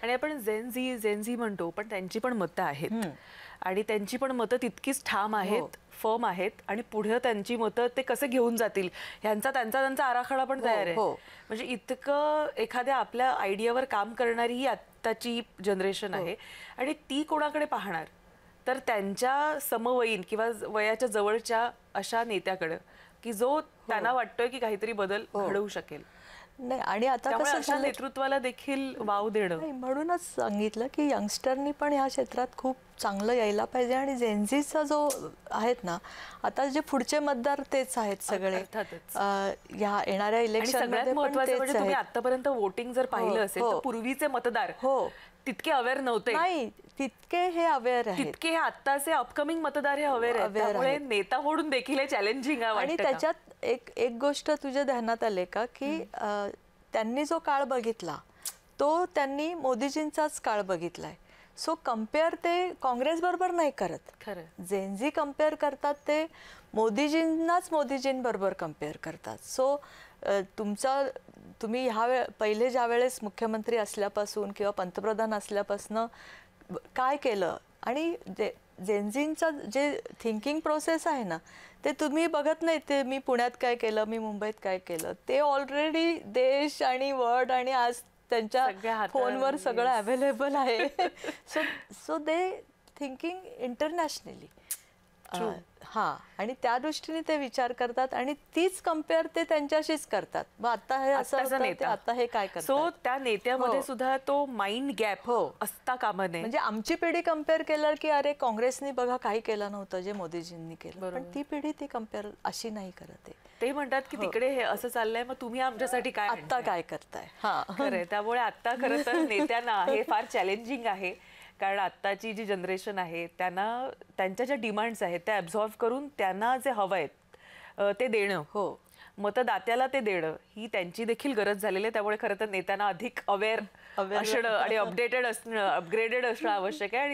आणि आपण जेन झी म्हणतो, पण त्यांची पण मतं आहेत आणि त्यांची पण मतं तितकीच ठाम आहेत, फर्म आहेत आणि पुढे त्यांची मतं ते कसे घेऊन जातील त्यांचा आराखडा पण तयार आहे. म्हणजे इतकं एखाद्या आपल्या आयडियावर काम करणारी ही आत्ताची जनरेशन आहे आणि ती कोणाकडे पाहणार, तर त्यांच्या समवयीन किंवा वयाच्या जवळच्या अशा नेत्याकडे की जो त्यांना वाटतोय की काहीतरी बदल घडवू शकेल. नाही, आणि आता कसं झालं, नेतृत्वाला देखील वाव देणं. म्हणूनच सांगितलं की यंगस्टरनी पण या क्षेत्रात खूप चांगलं यायला पाहिजे. आणि जेनझीचा जो आहेत ना, आता जे पुढचे मतदार तेच आहेत सगळे या येणाऱ्या इलेक्शन मध्ये. महत्त्वाचं म्हणजे तुम्ही आतापर्यंत वोटिंग जर पाहिलं असेल तर पूर्वीचे मतदार तितके अवेअर नव्हते. नाही, तितके हे अवेअर आहेत, तितके हे आत्ताचे अपकमिंग मतदार हे अवेअर आहेत. त्यामुळे नेता म्हणून देखील हे चॅलेंजिंग आहे. आणि त्याच्यात एक गोष्ट तुझ्या ध्यानात आले का की त्यांनी जो काळ बघितला तो त्यांनी मोदीजींचाच काळ बघितलाय. सो कम्पेअर ते काँग्रेस बरोबर नाही करत. खरं जेनझी कम्पेअर करतात ते मोदीजींबरोबर कम्पेअर करतात. सो तुम्ही पहिले ज्या वेळेस मुख्यमंत्री असल्यापासून किंवा पंतप्रधान असल्यापासून काय केलं आणि जेनझींचं जे थिंकिंग प्रोसेस आहे ना, ते तुम्ही बघत नाही. ते मी पुण्यात काय केलं, मी मुंबईत काय केलं, ते ऑलरेडी देश आणि वर्ल्ड आणि आज त्यांच्या फोनवर सगळं अवेलेबल आहे. सो दे थिंकिंग इंटरनॅशनली. हां, आणि त्या दृष्टीने ते विचार करतात आणि तीच कम्पेअर ते त्यांच्याशीच करतात. मग आता हे असं आता हे काय करतात. सो त्या नेत्यामध्ये सुद्धा तो माइंड गॅप असता कामा नये. म्हणजे आमची पिढी कम्पेअर केलं की अरे काँग्रेसनी बघा काही केलं नव्हतं जे मोदीजींनी केलं, पण ती पिढी ती कम्पेअर अशी नाही करत आहे. ते म्हणतात की तिकडे हे असं चाललंय, मग तुम्ही आमच्यासाठी काय आता काय करताय. खरंय. त्यामुळे आता खरं तर नेत्यांना हे फार चॅलेंजिंग आहे. कारण आत्ताची जी जनरेशन आहे त्यांना त्यांच्या ज्या डिमांड्स आहेत त्या ॲब्झॉर्व करून त्यांना जे हवं आहेत ते देणं, मतदात्याला ते देणं ही त्यांची देखील गरज झालेली आहे. त्यामुळे खरं तर नेत्यांना अधिक अवेअर असणं आणि अपडेटेड असणं, अपग्रेडेड असणं आवश्यक आहे. आणि